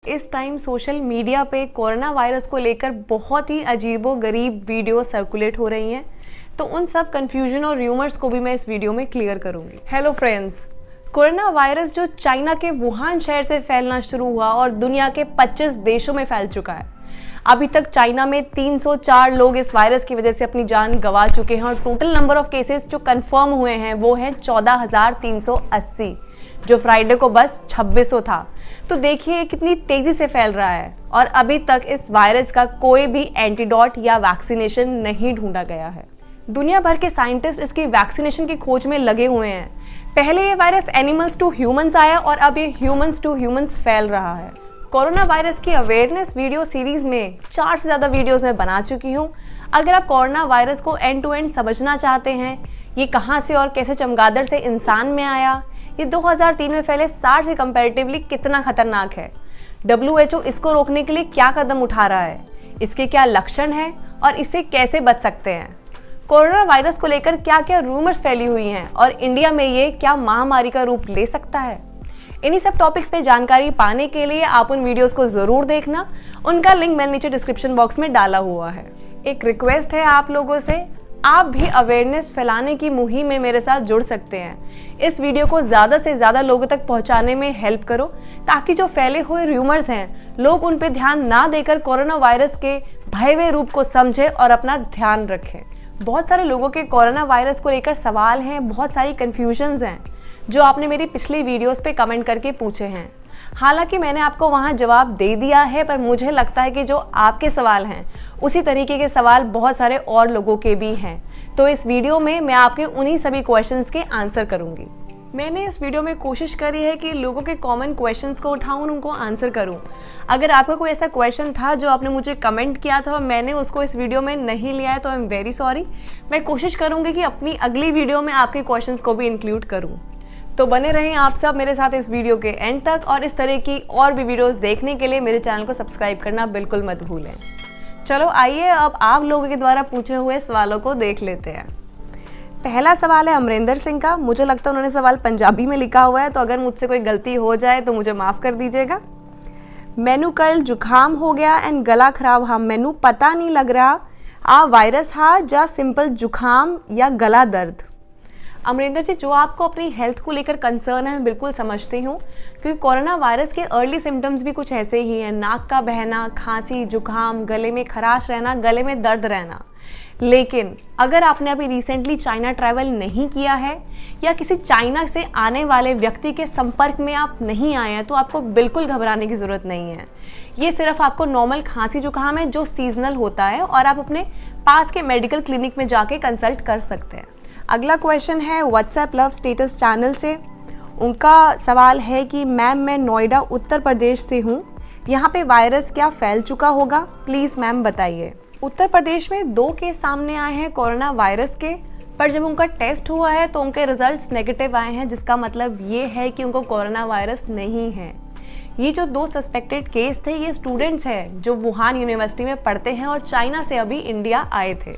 इस time social media पे corona virus को लेकर बहुत ही अजीबो-गरीब वीडियो सर्कुलेट हो रही हैं, तो उन सब कन्फ्यूजन और र्यूमर्स को भी मैं इस वीडियो में क्लियर करूंगी। हेलो फ्रेंड्स, कोरोना वायरस जो चाइना के वुहान शहर से फैलना शुरू हुआ और दुनिया के 25 देशों में फैल चुका है। अभी तक चाइना में 304 लोग इस वायरस की वजह से अपनी जान गंवा चुके हैं और टोटल नंबर ऑफ केसेस जो कंफर्म हुए हैं वो हैं 14,380, जो फ्राइडे को बस 2600 था। तो देखिए कितनी तेजी से फैल रहा है और अभी तक इस वायरस का कोई भी एंटीडोट या वैक्सीनेशन नहीं ढूंढा गया है। दुनिया भर के साइंटिस्ट इसकी वैक्सीनेशन की खोज में लगे हुए हैं। पहले ये वायरस एनिमल्स टू ह्यूमंस आया और अब ये ह्यूमंस टू ह्यूमंस फैल रहा है। कोरोना वायरस की अवेयरनेस वीडियो सीरीज में 4 से ज़्यादा वीडियोस मैं बना चुकी हूँ। अगर आप कोरोना वायरस को एंड टू एंड समझना चाहते हैं, ये कहाँ से और कैसे चमगादड़ से इंसान में आया, ये 2003 में फैले SARS से कंपैरेटिवली कितना खतरनाक है, WHO इसको रोकने के लिए क्या कदम उठा रहा है, इसके क्या लक्षण हैं और इससे कैसे बच सकते हैं, कोरोना वायरस को लेकर क्या क्या रूमर्स फैली हुई हैं और इंडिया में ये क्या महामारी का रूप ले सकता है। इन्हीं सब टॉपिक्स पे जानकारी पाने के लिए आप उन वीडियोस को ज़रूर देखना। उनका लिंक मैंने नीचे डिस्क्रिप्शन बॉक्स में डाला हुआ है। एक रिक्वेस्ट है आप लोगों से, आप भी अवेयरनेस फैलाने की मुहिम में मेरे साथ जुड़ सकते हैं। इस वीडियो को ज़्यादा से ज़्यादा लोगों तक पहुंचाने में हेल्प करो, ताकि जो फैले हुए र्यूमर्स हैं लोग उन पे ध्यान ना देकर कोरोना वायरस के भयावह रूप को समझें और अपना ध्यान रखें। बहुत सारे लोगों के कोरोना वायरस को लेकर सवाल हैं, बहुत सारी कन्फ्यूजन्स हैं जो आपने मेरी पिछली वीडियोस पे कमेंट करके पूछे हैं। हालांकि मैंने आपको वहां जवाब दे दिया है, पर मुझे लगता है कि जो आपके सवाल हैं उसी तरीके के सवाल बहुत सारे और लोगों के भी हैं। तो इस वीडियो में मैं आपके उन्हीं सभी क्वेश्चंस के आंसर करूंगी। मैंने इस वीडियो में कोशिश करी है कि लोगों के कॉमन क्वेश्चंस को उठाऊं और उनको आंसर करूं। अगर आपका कोई ऐसा क्वेश्चन था जो आपने मुझे कमेंट किया था और मैंने उसको इस वीडियो में नहीं लिया है, तो आई एम वेरी सॉरी। मैं कोशिश करूंगी कि अपनी अगली वीडियो में आपके क्वेश्चंस को भी इंक्लूड करूं। तो बने रहें आप सब मेरे साथ इस वीडियो के एंड तक, और इस तरह की और भी वीडियोस देखने के लिए मेरे चैनल को सब्सक्राइब करना बिल्कुल मत भूलें। चलो आइए अब आप लोगों के द्वारा पूछे हुए सवालों को देख लेते हैं। पहला सवाल है अमरिंदर सिंह का। मुझे लगता है उन्होंने सवाल पंजाबी में लिखा हुआ है, तो अगर मुझसे कोई गलती हो जाए तो मुझे माफ़ कर दीजिएगा। मैनू कल जुकाम हो गया एंड गला खराब हा, मैनू पता नहीं लग रहा आ वायरस हा या सिंपल जुकाम या गला दर्द। अमरिंदर जी, जो आपको अपनी हेल्थ को लेकर कंसर्न है मैं बिल्कुल समझती हूँ, क्योंकि कोरोना वायरस के अर्ली सिम्टम्स भी कुछ ऐसे ही हैं। नाक का बहना, खांसी, जुकाम, गले में खराश रहना, गले में दर्द रहना। लेकिन अगर आपने अभी रिसेंटली चाइना ट्रैवल नहीं किया है या किसी चाइना से आने वाले व्यक्ति के संपर्क में आप नहीं आए हैं, तो आपको बिल्कुल घबराने की ज़रूरत नहीं है। ये सिर्फ आपको नॉर्मल खांसी जुकाम है जो सीजनल होता है और आप अपने पास के मेडिकल क्लिनिक में जाके कंसल्ट कर सकते हैं। अगला क्वेश्चन है व्हाट्सएप लव स्टेटस चैनल से। उनका सवाल है कि मैम मैं नोएडा उत्तर प्रदेश से हूँ, यहाँ पे वायरस क्या फैल चुका होगा, प्लीज़ मैम बताइए। उत्तर प्रदेश में 2 केस सामने आए हैं कोरोना वायरस के, पर जब उनका टेस्ट हुआ है तो उनके रिजल्ट्स नेगेटिव आए हैं, जिसका मतलब ये है कि उनको कोरोना वायरस नहीं है। ये जो 2 सस्पेक्टेड केस थे ये स्टूडेंट्स हैं जो वुहान यूनिवर्सिटी में पढ़ते हैं और चाइना से अभी इंडिया आए थे।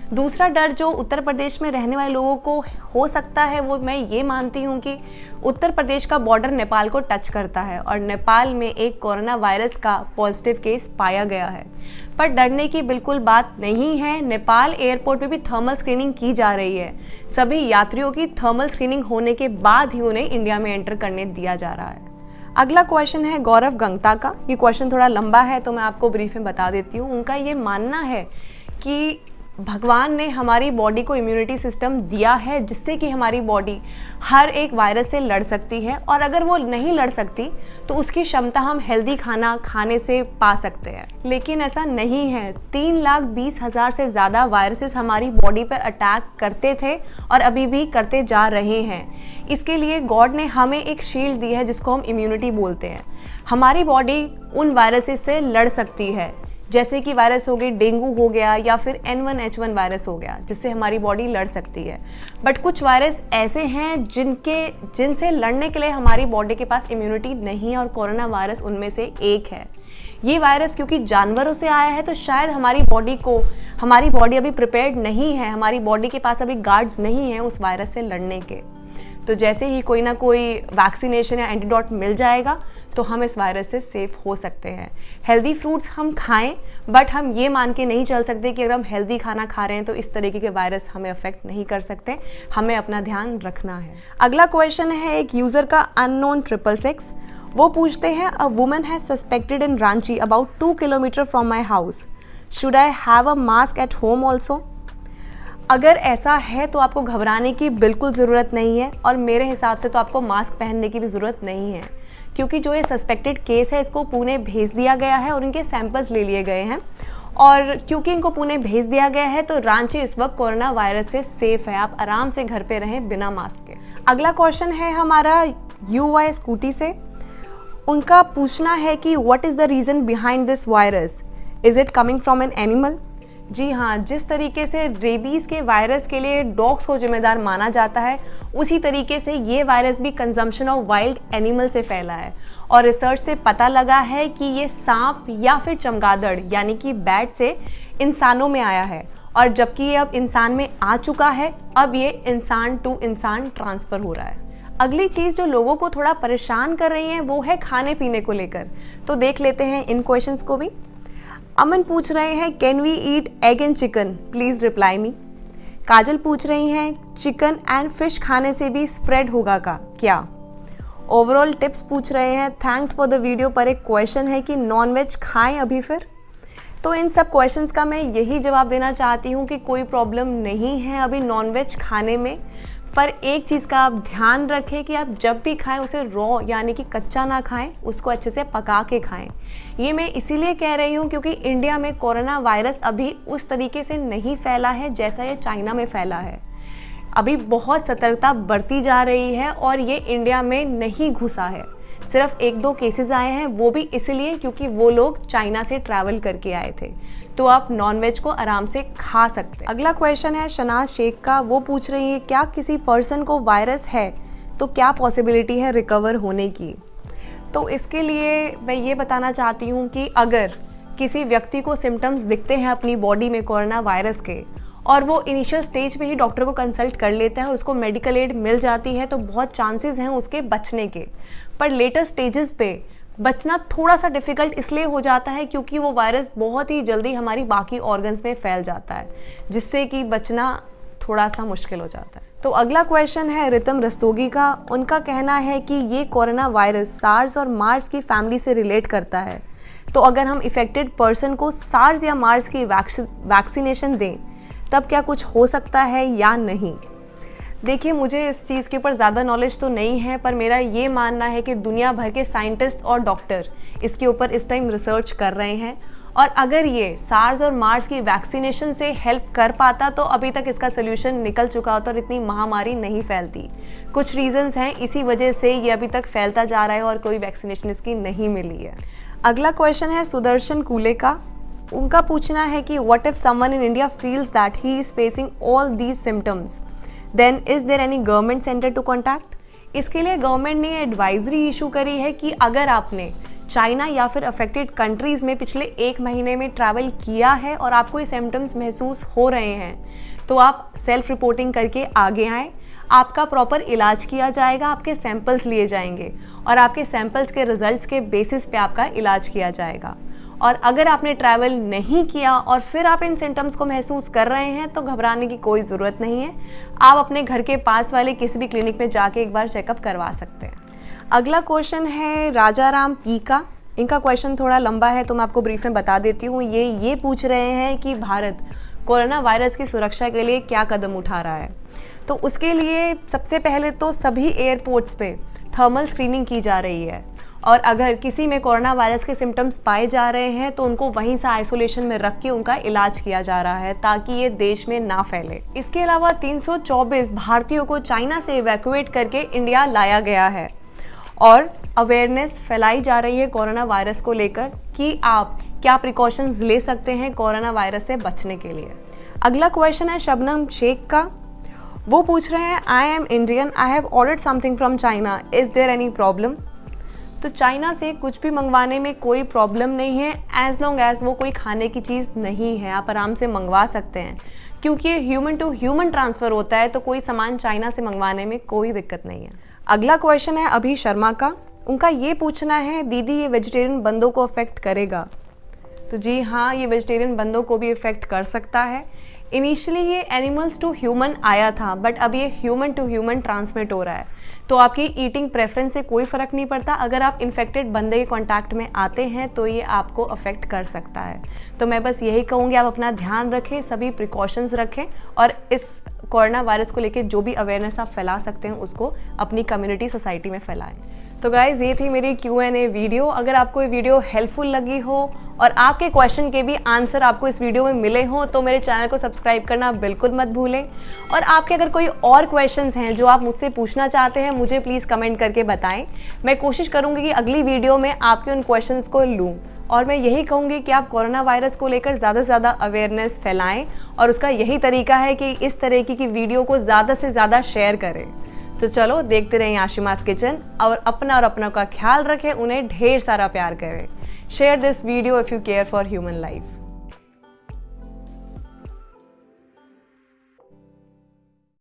दूसरा डर जो उत्तर प्रदेश में रहने वाले लोगों को हो सकता है, वो मैं ये मानती हूँ कि उत्तर प्रदेश का बॉर्डर नेपाल को टच करता है और नेपाल में एक कोरोना वायरस का पॉजिटिव केस पाया गया है। पर डरने की बिल्कुल बात नहीं है। नेपाल एयरपोर्ट पे भी थर्मल स्क्रीनिंग की जा रही है। सभी यात्रियों की थर्मल स्क्रीनिंग होने के बाद ही उन्हें इंडिया में एंटर करने दिया जा रहा है। अगला क्वेश्चन है गौरव गंगता का। ये क्वेश्चन थोड़ा लंबा है तो मैं आपको ब्रीफ में बता देती हूँ। उनका ये मानना है कि भगवान ने हमारी बॉडी को इम्यूनिटी सिस्टम दिया है जिससे कि हमारी बॉडी हर एक वायरस से लड़ सकती है, और अगर वो नहीं लड़ सकती तो उसकी क्षमता हम हेल्दी खाना खाने से पा सकते हैं। लेकिन ऐसा नहीं है। 3,20,000 से ज़्यादा वायरसेस हमारी बॉडी पर अटैक करते थे और अभी भी करते जा रहे हैं। इसके लिए गॉड ने हमें एक शील्ड दी है जिसको हम इम्यूनिटी बोलते हैं। हमारी बॉडी उन वायरसेस से लड़ सकती है, जैसे कि वायरस हो गई, डेंगू हो गया या फिर N1H1 वायरस हो गया, जिससे हमारी बॉडी लड़ सकती है। बट कुछ वायरस ऐसे हैं जिनसे लड़ने के लिए हमारी बॉडी के पास इम्यूनिटी नहीं है, और कोरोना वायरस उनमें से एक है। ये वायरस क्योंकि जानवरों से आया है तो शायद हमारी बॉडी अभी प्रिपेयर्ड नहीं है, हमारी बॉडी के पास अभी गार्ड्स नहीं है उस वायरस से लड़ने के। तो जैसे ही कोई ना कोई वैक्सीनेशन या एंटीडोट मिल जाएगा तो हम इस वायरस से सेफ हो सकते हैं। हेल्दी फ्रूट्स हम खाएं, बट हम ये मान के नहीं चल सकते कि अगर हम हेल्दी खाना खा रहे हैं तो इस तरीके के वायरस हमें अफेक्ट नहीं कर सकते। हमें अपना ध्यान रखना है। अगला क्वेश्चन है एक यूज़र का अननोन 666। वो पूछते हैं, a woman has suspected in Ranchi about 2 kilometre from my house, should I have a mask at home also? अगर ऐसा है तो आपको घबराने की बिल्कुल ज़रूरत नहीं है, और मेरे हिसाब से तो आपको मास्क पहनने की भी ज़रूरत नहीं है, क्योंकि जो ये सस्पेक्टेड केस है इसको पुणे भेज दिया गया है और इनके सैंपल्स ले लिए गए हैं। और क्योंकि इनको पुणे भेज दिया गया है तो रांची इस वक्त कोरोना वायरस से सेफ है। आप आराम से घर पे रहें बिना मास्क के। अगला क्वेश्चन है हमारा UY स्कूटी से। उनका पूछना है कि what is the reason behind this virus, is it coming from an animal? जी हाँ, जिस तरीके से रेबीज़ के वायरस के लिए डॉग्स को जिम्मेदार माना जाता है, उसी तरीके से ये वायरस भी कंजम्पशन ऑफ वाइल्ड एनिमल से फैला है। और रिसर्च से पता लगा है कि ये सांप या फिर चमगादड़ यानी कि बैट से इंसानों में आया है, और जबकि ये अब इंसान में आ चुका है, अब ये इंसान टू इंसान ट्रांसफ़र हो रहा है। अगली चीज़ जो लोगों को थोड़ा परेशान कर रही है वो है खाने पीने को लेकर। तो देख लेते हैं इन क्वेश्चंस को भी। अमन पूछ रहे हैं, can we eat egg and chicken, please reply me. Kajal पूछ रही हैं, चिकन एंड फिश खाने से भी स्प्रेड होगा का क्या? ओवरऑल टिप्स पूछ रहे हैं, थैंक्स फॉर द वीडियो, पर एक क्वेश्चन है कि नॉनवेज खाएं अभी फिर? तो इन सब क्वेश्चंस का मैं यही जवाब देना चाहती हूँ कि कोई प्रॉब्लम नहीं है अभी नॉनवेज खाने में, पर एक चीज़ का आप ध्यान रखें कि आप जब भी खाएं उसे रॉ यानी कि कच्चा ना खाएं, उसको अच्छे से पका के खाएं। ये मैं इसीलिए कह रही हूँ क्योंकि इंडिया में कोरोना वायरस अभी उस तरीके से नहीं फैला है जैसा ये चाइना में फैला है। अभी बहुत सतर्कता बरती जा रही है और ये इंडिया में नहीं घुसा है। सिर्फ 1-2 केसेस आए हैं, वो भी इसलिए क्योंकि वो लोग चाइना से ट्रैवल करके आए थे। तो आप नॉनवेज को आराम से खा सकते हैं। अगला क्वेश्चन है शनाज शेख का। वो पूछ रही है, क्या किसी पर्सन को वायरस है तो क्या पॉसिबिलिटी है रिकवर होने की? तो इसके लिए मैं ये बताना चाहती हूँ कि अगर किसी व्यक्ति को सिम्टम्स दिखते हैं अपनी बॉडी में कोरोना वायरस के, और वो इनिशियल स्टेज पे ही डॉक्टर को कंसल्ट कर लेता है, उसको मेडिकल एड मिल जाती है, तो बहुत चांसेस हैं उसके बचने के। पर लेटर स्टेजेस पे बचना थोड़ा सा डिफ़िकल्ट इसलिए हो जाता है क्योंकि वो वायरस बहुत ही जल्दी हमारी बाकी ऑर्गन्स में फैल जाता है, जिससे कि बचना थोड़ा सा मुश्किल हो जाता है। तो अगला क्वेश्चन है रितम रस्तोगी का। उनका कहना है कि ये कोरोना वायरस सार्स और मार्स की फैमिली से रिलेट करता है, तो अगर हम इफेक्टेड पर्सन को सार्स या मार्स की वैक्सीनेशन दें तब क्या कुछ हो सकता है या नहीं? देखिए, मुझे इस चीज़ के ऊपर ज़्यादा नॉलेज तो नहीं है, पर मेरा ये मानना है कि दुनिया भर के साइंटिस्ट और डॉक्टर इसके ऊपर इस टाइम रिसर्च कर रहे हैं, और अगर ये सार्स और मार्स की वैक्सीनेशन से हेल्प कर पाता तो अभी तक इसका सोल्यूशन निकल चुका होता और इतनी महामारी नहीं फैलती। कुछ रीजंस हैं, इसी वजह से ये अभी तक फैलता जा रहा है और कोई वैक्सीनेशन इसकी नहीं मिली है। अगला क्वेश्चन है सुदर्शन कूले का। उनका पूछना है कि what if someone in India feels that he is facing all these symptoms, then is there any government centre to contact? इसके लिए गवर्नमेंट ने एडवाइजरी इशू करी है कि अगर आपने चाइना या फिर अफेक्टेड कंट्रीज़ में पिछले 1 महीने में ट्रैवल किया है और आपको ये सिम्टम्स महसूस हो रहे हैं, तो आप सेल्फ रिपोर्टिंग करके आगे आएँ। आपका प्रॉपर इलाज किया जाएगा, आपके सैंपल्स लिए जाएंगे और आपके सैंपल्स के रिजल्ट्स के बेसिस पे आपका इलाज किया जाएगा। और अगर आपने ट्रैवल नहीं किया और फिर आप इन सिम्टम्स को महसूस कर रहे हैं तो घबराने की कोई ज़रूरत नहीं है। आप अपने घर के पास वाले किसी भी क्लिनिक में जाके एक बार चेकअप करवा सकते हैं। अगला क्वेश्चन है राजा राम पी का। इनका क्वेश्चन थोड़ा लंबा है तो मैं आपको ब्रीफ में बता देती हूँ। ये पूछ रहे हैं कि भारत कोरोना वायरस की सुरक्षा के लिए क्या कदम उठा रहा है। तो उसके लिए सबसे पहले तो सभी एयरपोर्ट्स पे थर्मल स्क्रीनिंग की जा रही है, और अगर किसी में कोरोना वायरस के सिम्टम्स पाए जा रहे हैं तो उनको वहीं से आइसोलेशन में रख के उनका इलाज किया जा रहा है ताकि ये देश में ना फैले। इसके अलावा 324 भारतीयों को चाइना से इवैक्यूएट करके इंडिया लाया गया है और अवेयरनेस फैलाई जा रही है कोरोना वायरस को लेकर कि आप क्या प्रिकॉशंस ले सकते हैं कोरोना वायरस से बचने के लिए। अगला क्वेश्चन है शबनम शेख का। वो पूछ रहे हैं, I am Indian, I have ordered something from China, is there any problem? तो चाइना से कुछ भी मंगवाने में कोई प्रॉब्लम नहीं है, एज लॉन्ग एज वो कोई खाने की चीज़ नहीं है। आप आराम से मंगवा सकते हैं क्योंकि ये ह्यूमन टू ह्यूमन ट्रांसफ़र होता है, तो कोई सामान चाइना से मंगवाने में कोई दिक्कत नहीं है। अगला क्वेश्चन है अभी शर्मा का। उनका ये पूछना है, दीदी ये वेजिटेरियन बंदों को अफेक्ट करेगा? तो जी हाँ, ये वेजिटेरियन बंदों को भी इफ़ेक्ट कर सकता है। इनिशियली ये एनिमल्स टू ह्यूमन आया था, बट अब ये ह्यूमन टू ह्यूमन ट्रांसमिट हो रहा है। तो आपकी ईटिंग प्रेफरेंस से कोई फ़र्क नहीं पड़ता, अगर आप इन्फेक्टेड बंदे के कांटेक्ट में आते हैं तो ये आपको अफेक्ट कर सकता है। तो मैं बस यही कहूँगी, आप अपना ध्यान रखें, सभी प्रिकॉशंस रखें और इस कोरोना वायरस को लेकर जो भी अवेयरनेस आप फैला सकते हैं उसको अपनी कम्युनिटी, सोसाइटी में फैलाएं। तो गाइज़, ये थी मेरी Q&A वीडियो। अगर आपको ये वीडियो हेल्पफुल लगी हो और आपके क्वेश्चन के भी आंसर आपको इस वीडियो में मिले हों तो मेरे चैनल को सब्सक्राइब करना बिल्कुल मत भूलें। और आपके अगर कोई और क्वेश्चंस हैं जो आप मुझसे पूछना चाहते हैं, मुझे प्लीज़ कमेंट करके बताएं। मैं कोशिश करूँगी कि अगली वीडियो में आपके उन क्वेश्चंस को लूँ। और मैं यही कहूँगी कि आप कोरोना वायरस को लेकर ज़्यादा से ज़्यादा अवेयरनेस फैलाएं और उसका यही तरीका है कि इस तरीके की वीडियो को ज़्यादा से ज़्यादा शेयर करें। तो चलो देखते रहें आशिमास किचन और अपनों का ख्याल रखें, उन्हें ढेर सारा प्यार करें। Share this video if you care for human life.